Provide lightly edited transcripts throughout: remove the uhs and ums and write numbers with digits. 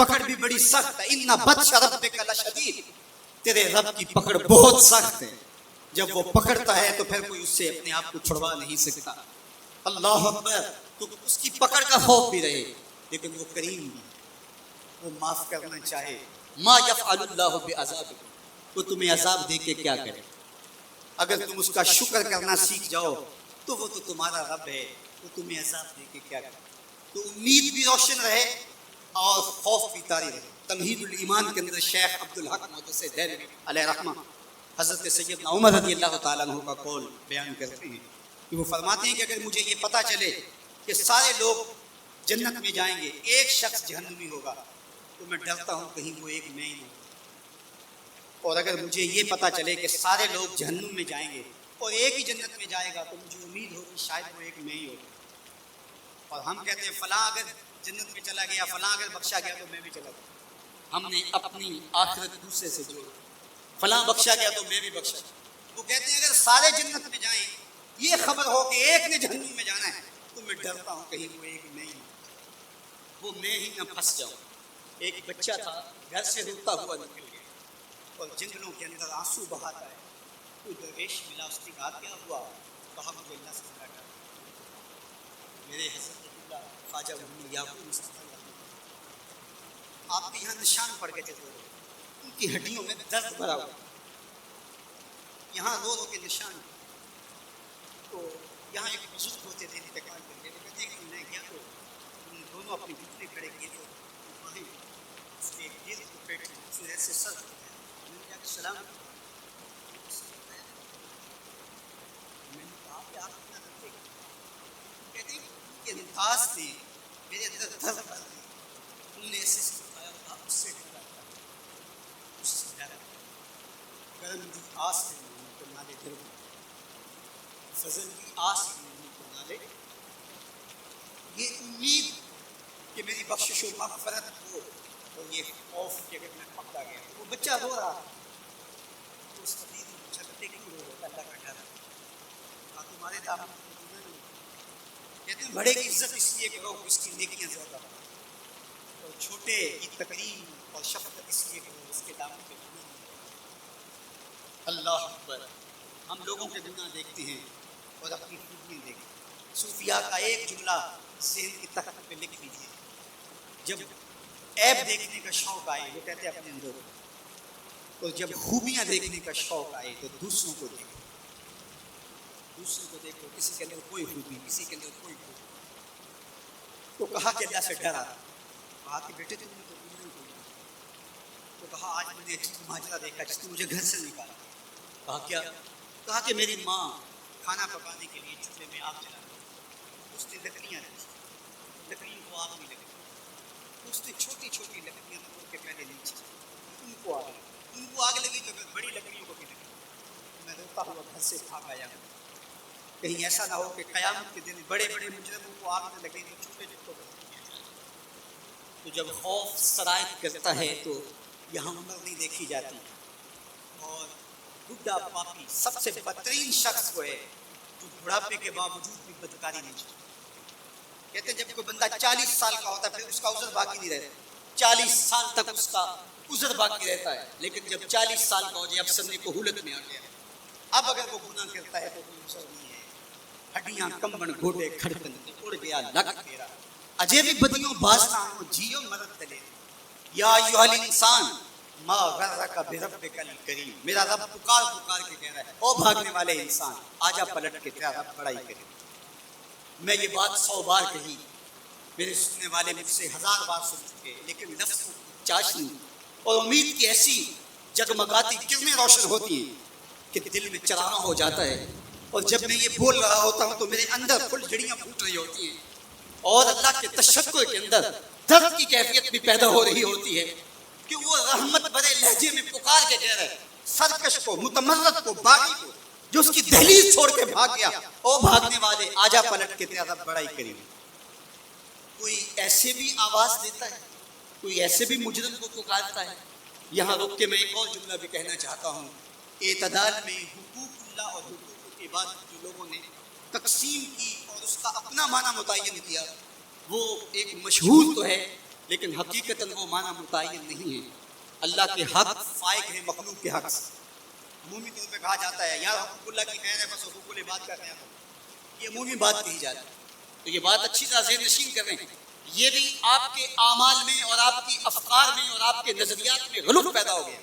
پکڑ بھی بڑی سخت ہے. ان بطش ربک لشدید، تیرے رب کی پکڑ بہت سخت ہے. جب وہ پکڑتا ہے تو پھر کوئی اس سے اپنے آپ کو چھڑوا نہیں سکتا. اللہ اکبر. تو اس کی پکڑ کا خوف بھی رہے، لیکن وہ کریم بھی، وہ معاف کرنا چاہے. ما یفعل اللہ بعذابکم، وہ تمہیں عذاب دے کے کیا کرے؟ اگر تم اس کا شکر کرنا سیکھ جاؤ تو وہ تو تمہارا رب ہے، وہ تمہیں عذاب دے کے کیا کرے؟ تو امید بھی روشن رہے اور خوف بھی طاری رہے. تمہید الایمان کے اندر شیخ عبدالحق محدث دہلوی علیہ رحمہ حضرت سیدنا عمر رضی اللہ تعالیٰ عنہ کا قول بیان کرتے ہیں کہ وہ فرماتے ہیں کہ اگر مجھے یہ پتہ چلے کہ سارے لوگ جنت میں جائیں گے، ایک شخص جہنمی ہوگا، تو میں ڈرتا ہوں کہیں وہ ایک میں ہی نہیں. اور اگر مجھے یہ پتہ چلے کہ سارے لوگ جہنم میں جائیں گے اور ایک ہی جنت میں جائے گا، تو مجھے امید ہوگی شاید وہ ایک میں ہی ہوگا. اور ہم کہتے ہیں فلاں اگر جنت میں چلا گیا، فلاں اگر بخشا گیا تو میں بھی چلا گیا. ہم نے اپنی آخرت دوسرے سے جوڑی. فلاں بخشا گیا تو میں بھی بخشا. وہ کہتے ہیں اگر سارے جنت میں جائیں، یہ خبر ہو کہ ایک نے جہنم میں جانا ہے، تو میں ڈرتا ہوں کہیں وہ ایک میں ہی، وہ میں ہی نہ پھنس جاؤں. ایک بچہ تھا، گھر سے روتا ہوا نکل گیا اور جنگلوں کے اندر آنسو بہاتا ہے. کوئی درویش ملا، اس نے کہا کیا ہوا؟ کہا مجھے اللہ سے بڑا ڈر. میرے حضرت اللہ خواجہ محمد یعقوب مصطفی آپ کے یہاں نشان پڑ گئے تھے، ان کی ہڈیوں میں درد بھرا ہوا، یہاں رو رو کے نشان. تو یہاں ایک بزرگ ہوتے تھے انتقال کر کے، وہ کہتے ہیں کہ میں گیا تو ان دونوں اپنے گھٹنے کھڑے کیے تو وہیں اس کے ایک دل کو پیٹ اس نے ایسے سر میں نے کہا سلام. میں نے کہا کہ آپ اتنا کرتے ہیں؟ کہتے ہیں کہ انداز نے میرے اندر درد بھر دیا. انہوں نے ایسے سکھایا تھا، اس سے ڈرا تھا، اس سے ڈرا. کرم دی آس ہے ان کو نالے در، فضل کی آس ہے ان کو نالے. یہ امید کہ میری بخشش و مغفرت ہو، اور یہ خوف کہ اگر میں پکڑا گیا. وہ بچہ رو رہا تو اس قدیر نے پوچھا کہ کیوں رو رہا؟ اللہ کا ڈر. کہا تمہارے دامن میں گناہ نہیں. کہتے ہیں بڑے کی عزت اس لیے کرو کہ اس کی نیکیاں زیادہ ہوں، اور چھوٹے کی تکریم اور شفقت اس لیے کرو اس کے دامن پہ گناہ نہیں. اللہ اکبر. ہم لوگوں کے گناہ دیکھتے ہیں اور اپنی خوبیاں دیکھتے ہیں. صوفیاء کا ایک جملہ ذہن کی تخت پہ لکھ لیجیے. جب عیب دیکھنے کا شوق آئے، وہ کہتے ہیں اپنے اندر، اور جب خوبیاں دیکھنے کا شوق آئے تو دوسروں کو دیکھو. دوسروں کو دیکھو، کسی کے اندر کوئی خوبی، کسی کے اندر کوئی خوبی. تو کہا کہ اللہ سے ڈرا. کہا کہ بیٹے تم نے تو گناہ نہیں کیا. تو کہا آج میں نے عجیب ماجرا دیکھا جس نے مجھے گھر سے نکالا. کہا کیا؟ کہا کہ میری ماں کھانا پکانے کے لیے چولہے میں آگ جلا دی. اس نے لکڑیاں رکھی، لکڑیوں کو آگ نہیں لگی. اس نے چھوٹی چھوٹی لکڑیاں توڑ کے پہلے نیچے، ان کو آگ لگی. ان کو آگ لگی تو بڑی لکڑیوں کو بھی لگی. میں روتا ہوا گھر سے بھاگ آیا. کہیں ایسا نہ ہو کہ قیامت کے دن بڑے بڑے مجرموں کو آگ نہ لگے تو چھوٹے چھوٹوں کو کیا جائے. تو جب خوف سرایت کرتا ہے تو یہاں عمر نہیں دیکھی جاتی. اور بڈھا پاپی سب سے بدترین شخص وہ ہے جو بڑھاپے کے باوجود بھی بدکاری نہیں چھوڑتا. کہتے ہیں جب کوئی بندہ 40 سال کا ہوتا ہے پھر اس کا عذر باقی نہیں رہتا. 40 سال تک اس کا عذر باقی رہتا ہے، لیکن جب 40 سال کا ہو جائے اب سننے کو حولت میں آ گیا، اب اگر وہ گناہ کرتا ہے تو کوئی عذر نہیں ہے. ہڈیاں کمبن گھوٹے کھڑکن اڑ گیا لک تیرا، اجے بھی بدیوں باز نہ ہو جیو مرد تلے. یا ایھا الانسان ما غرک بربک الکریم. میرا رب پکار پکار کے کہہ رہا ہے او بھاگنے والے انسان، آجا پلٹ کے تیرا رب بڑائی کرے. میں یہ بات 100 بار کہی، میرے سننے والے مجھ سے 1000 بار سن چکے، لیکن نفس کی چاشنی اور امید کی ایسی جگمگاتی کرنیں روشن ہوتی ہیں کہ دل میں چراغاں ہو جاتا ہے. اور جب میں یہ بول رہا ہوتا ہوں تو میرے اندر پھل جھڑیاں پھوٹ رہی ہوتی ہیں، اور اللہ کے تشکر کے اندر درد کی کیفیت بھی پیدا ہو رہی ہوتی ہے کہ وہ رحمت بھرے لہجے میں پکار کے کہہ رہا ہے سرکش کو، متمرد کو، باغی کو جو اس کی دہلیز چھوڑ کے بھاگ گیا، او بھاگنے والے آجا پلٹ کے تیرا رب بڑائی کرے. کوئی ایسے بھی آواز دیتا ہے، کوئی ایسے بھی مجرم کو پکارتا ہے. یہاں رک کے میں ایک اور جملہ بھی کہنا چاہتا ہوں. اعتدال میں حقوق اللہ اور حقوق عباد جو لوگوں نے تقسیم کی اور اس کا اپنا معنی متعین کیا، وہ ایک مشہور تو ہے لیکن حقیقتاً وہ معنی متعین نہیں ہے. اللہ کے حق فائق ہے مخلوق کے حق سے. عمومی طور پہ کہا جاتا ہے یار حقوق اللہ کی خیر ہے بس حقوق العباد کا خیال ہے. یہ عمومی بات کہی جاتی ہے. تو یہ بات اچھی طرح ذہن نشین کر رہے ہیں. یہ بھی آپ کے اعمال میں اور آپ کی افکار میں اور آپ کے نظریات میں غلط پیدا ہو گیا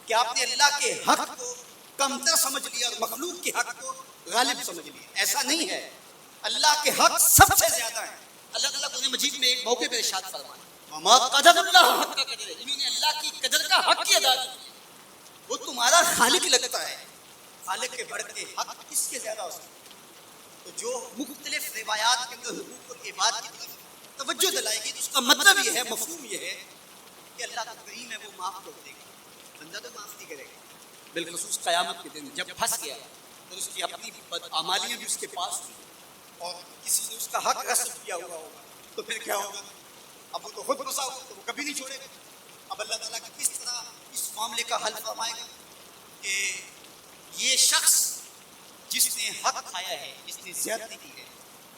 کہ آپ نے اللہ کے حق کو کمتر سمجھ لیا اور مخلوق کے حق کو غالب سمجھ لیا. ایسا نہیں ہے. اللہ کے حق سب سے زیادہ ہیں. اللہ تعالیٰ قرآن مجید میں ایک موقع پہ ارشاد فرمایا وما قدر اللہ حق قدر. انہوں نے اللہ کی قدر کا حق کی ادا کی. وہ تمہارا خالق لگتا ہے. خالق کے بڑھ کے حق کس کے زیادہ ہو سکتا ہے؟ تو جو مختلف روایات کے اندر حقوق العباد کی طرف توجہ دلائے گی تو اس کا مطلب یہ ہے، مفہوم یہ ہے کہ اللہ کا کریم ہے، وہ معاف کر دے گا. بندہ تو معاف نہیں کرے گا. بالخصوص قیامت کے دن جب پھنس گیا اور اس کی اپنی بدعمالیاں بھی اس کے پاس ہوئی اور کسی نے اس کا حق غصب کیا ہوا ہوگا تو پھر کیا ہوگا؟ اب وہ تو خود پھنسا ہوگا تو وہ کبھی نہیں چھوڑے گا. اب اللہ تعالیٰ کس طرح اس معاملے کا حل فرمائے گا کہ یہ شخص جس نے حق کھایا ہے، جس نے زیادتی کی ہے،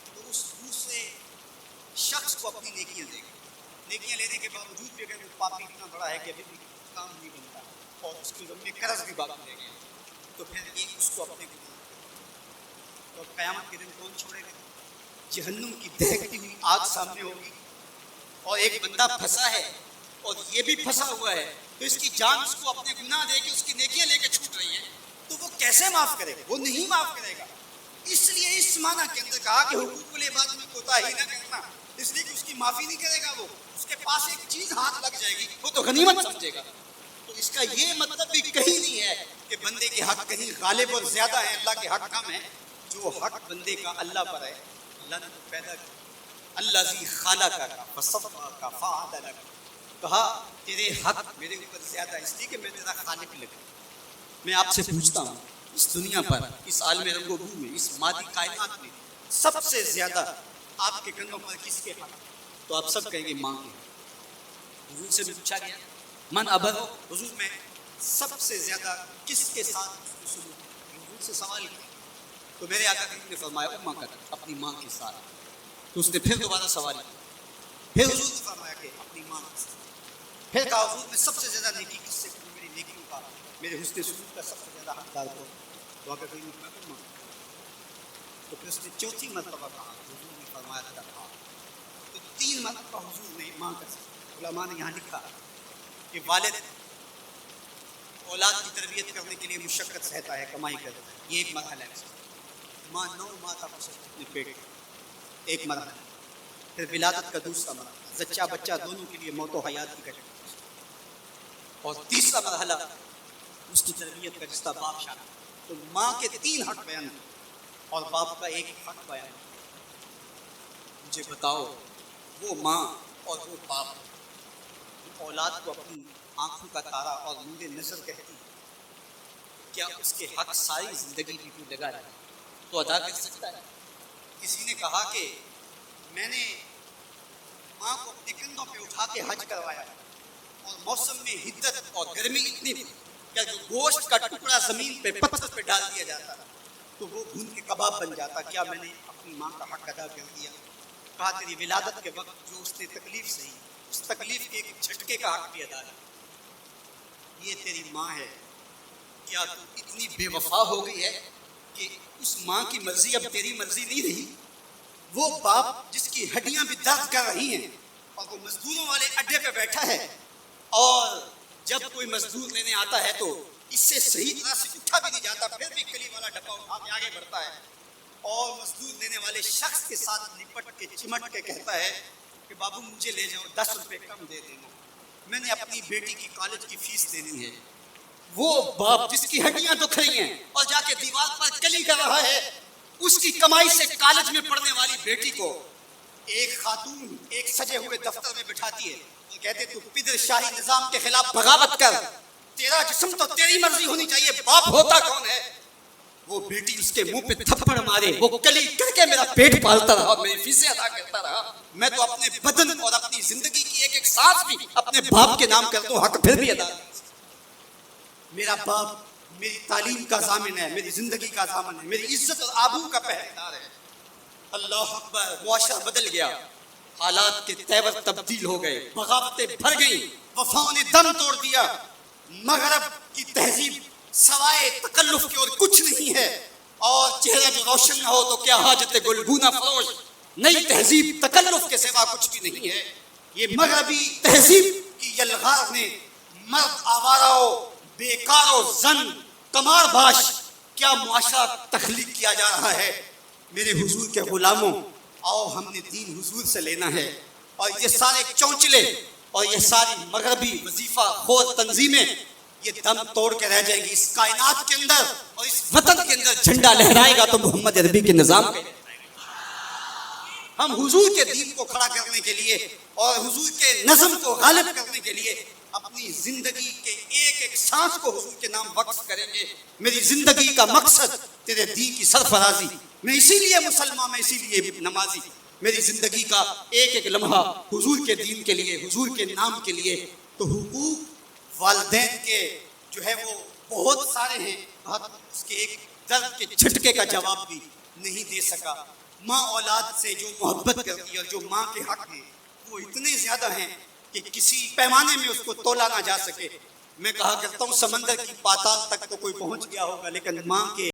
تو اس دوسرے شخص کو اپنی نیکیاں دے گا. نیکیاں لینے کے باوجود بھی اگر وہ پاپی اتنا بڑا ہے کہ ابھی بھی کام نہیں بنتا اور اس کے ذمے قرض بھی باقی رہ گیا تو پھر یہ اس کو اپنے اور قیامت کے دن کون چھوڑے گا؟ جہنم کی دہکتی ہوئی آگ سامنے ہوگی اور ایک بندہ پھنسا ہے اور یہ بھی پھنسا ہوا ہے تو اس کی جان اس کو اپنے گناہ دے کے اس کی نیکیاں لے کے چھوٹ رہی ہیں تو وہ کیسے معاف کرے گا؟ وہ نہیں معاف کرے گا. اس لیے اس معنی کے اندر کہا کہ حقوق العباد میں کوتاہی نہ کرنا، اس لیے کہ اس کی معافی نہیں کرے گا. وہ اس کے پاس ایک چیز ہاتھ لگ جائے گی وہ تو غنیمت سمجھے گا. تو اس کا یہ مطلب بھی کہیں نہیں ہے کہ بندے کے حق کہیں غالب اور زیادہ ہیں، اللہ کے حق کم ہے. جو حق بندے کا اللہ پر ہے، اللہ نے تو پیدا کیا. اللہ ذی خالق کا فصفا کا فعدل کا، کہا تیرے حق میرے اوپر زیادہ ہے اس لیے کہ میں تیرا خالق لگا. میں آپ سے پوچھتا ہوں اس دنیا پر، اس عالم رنگ و بو میں، اس مادی کائنات میں سب سے زیادہ آپ کے کندھوں پر کس کے حق؟ تو آپ سب کہیں گے ماں کے. حضور سے بھی پوچھا گیا من ابر، حضور میں سب سے زیادہ کس کے ساتھ سلوک؟ حضور سے سوال کیا تو میرے آقا کریم نے فرمایا اماں کا، اپنی ماں کے ساتھ. تو اس نے پھر دوبارہ سوال کیا، پھر حضور نے فرمایا کہ اپنی ماں کے ساتھ. پھر کہا حضور میں سب سے زیادہ نیکی کس سے کروں؟ میری نیکیوں کا، میرے حسن سلوک کا سب سے زیادہ حقدار کو. تو آقا کریم نے فرمایا اماں. تو پھر اس نے چوتھی مرتبہ کہا، حضور نے فرمایا تھا کہا. تو 3 مرتبہ حضور نے ماں کا. علماء نے یہاں لکھا کہ والد اولاد کی تربیت کرنے کے لیے مشقت سہتا ہے، کمائی کرتا ہے، یہ ایک مرحلہ ہے. ماں 9 ماہ تک اپنے پیٹ ایک مرحلہ. پھر ولادت کا دوسرا مرحلہ، زچہ بچہ دونوں کے لیے موت و حیات کی گھڑی. اور تیسرا مرحلہ اس کی تربیت کا جس کا باپ شامل. تو ماں کے 3 حق بیان اور باپ کا ایک حق بیان. مجھے بتاؤ وہ ماں اور وہ باپ اولاد کو اپنی آنکھوں کا تارا اور نور نظر کہتی، کیا اس کے حق ساری زندگی کی کوئی لگا رہا تو ادا کر سکتا ہے؟ کسی نے کہا کہ میں نے ماں کو اپنے کندھوں پہ اٹھا کے حج کروایا اور موسم میں حدت اور گرمی اتنی تھی کہ جو گوشت کا ٹکڑا زمین پہ پتھر پہ ڈال دیا جاتا تو وہ بھون کے کباب بن جاتا. کیا میں نے اپنی ماں کا حق ادا کر دیا؟ کہا تیری ولادت کے وقت جو اس نے تکلیف سہی، اس تکلیف کے ایک جھٹکے کا حق بھی ادا ہے. یہ تیری ماں ہے. کیا تو اتنی بے وفا ہو گئی ہے کہ اس ماں کی مرضی اب تیری مرضی نہیں رہی؟ وہ باپ جس کی ہڈیاں بھی درد کر رہی ہیں اور وہ مزدوروں والے اڈے پہ بیٹھا ہے اور جب کوئی مزدور لینے آتا ہے تو اس سے صحیح طرح سے اٹھا بھی نہیں جاتا، پھر بھی کلی والا ڈبہ اٹھا کے آگے بڑھتا ہے اور مزدور لینے والے شخص کے ساتھ لپٹ کے چمٹ کے کہتا ہے کہ بابو مجھے لے جاؤ، 10 روپے کم دے دینا، میں نے اپنی بیٹی کی کالج کی فیس دینی ہے. وہ باپ جس کی ہڈیاں دکھ رہی ہیں اور جا کے دیوار پر کلی کر رہا ہے، اس کی کمائی سے کالج میں پڑھنے والی بیٹی کو ایک خاتون ایک سجے ہوئے دفتر میں بٹھاتی ہے اور کہتے تو پدر شاہی نظام کے خلاف بغاوت کر، تیرا جسم تو تیری مرضی ہونی چاہیے، باپ ہوتا کون ہے؟ وہ بیٹی اس کے منہ پہ تھپڑ مارے، وہ کلی کر کے میرا پیٹ پالتا رہا، میری فیسیں ادا کرتا رہا، میں تو اپنے بدن اور اپنی زندگی کی ایک ایک سانس بھی اپنے باپ کے نام کر دوں، حق پھر بھی ادا کرتا. میرا باپ میری تعلیم کا ضامن ہے، میری زندگی کا ضامن ہے، میری عزت اور آبرو کا پہرےدار ہے. اللہ اکبر. معاشرہ بدل گیا. حالات کے تیور تبدیل ہو گئے، بغاوتیں بھر گئیں، وفاؤں نے دم توڑ دیا. مغرب کی تہذیب سوائے تکلف کے اور کچھ نہیں ہے، اور چہرہ جو روشن نہ ہو تو کیا حاجت گلگونہ فروش. نئی تہذیب تکلف کے سوا کچھ بھی نہیں ہے. یہ مغربی تہذیب کی یلغار نے مرد آوارہ، بیکار و زن کمار باش کیا معاشرہ تخلیق کیا جا رہا ہے. میرے حضور کے غلاموں، آؤ ہم نے دین حضور سے لینا ہے. اور یہ سارے چونچلے اور یہ ساری مغربی وظیفہ خور تنظیمیں یہ دم توڑ کے رہ جائیں گی. اس کائنات کے اندر اور اس وطن کے اندر جھنڈا لہرائے گا تو محمد عربی کے نظام کے. ہم حضور کے دین کو کھڑا کرنے کے لیے اور حضور کے نظم کو غالب کرنے کے لیے اپنی زندگی کے ایک ایک سانس کو حضور کے نام وقف کریں گے. میری زندگی کا مقصد تیرے دین کی سرفرازی. میں اسی لیے مسلمان، میں اسی لیے نمازی. میری زندگی کا ایک ایک لمحہ حضور کے دین کے لیے، حضور کے نام کے لیے. تو حقوق والدین کے جو ہے وہ بہت سارے ہیں، اس کے ایک درد کے جھٹکے کا جواب بھی نہیں دے سکا. ماں اولاد سے جو محبت کرتی ہے اور جو ماں کے حق ہیں وہ اتنے زیادہ ہیں کہ کسی پیمانے میں اس کو تولا نہ جا سکے. میں کہا کرتا ہوں سمندر کی پاتال تک تو کوئی پہنچ گیا ہوگا، لیکن ماں کے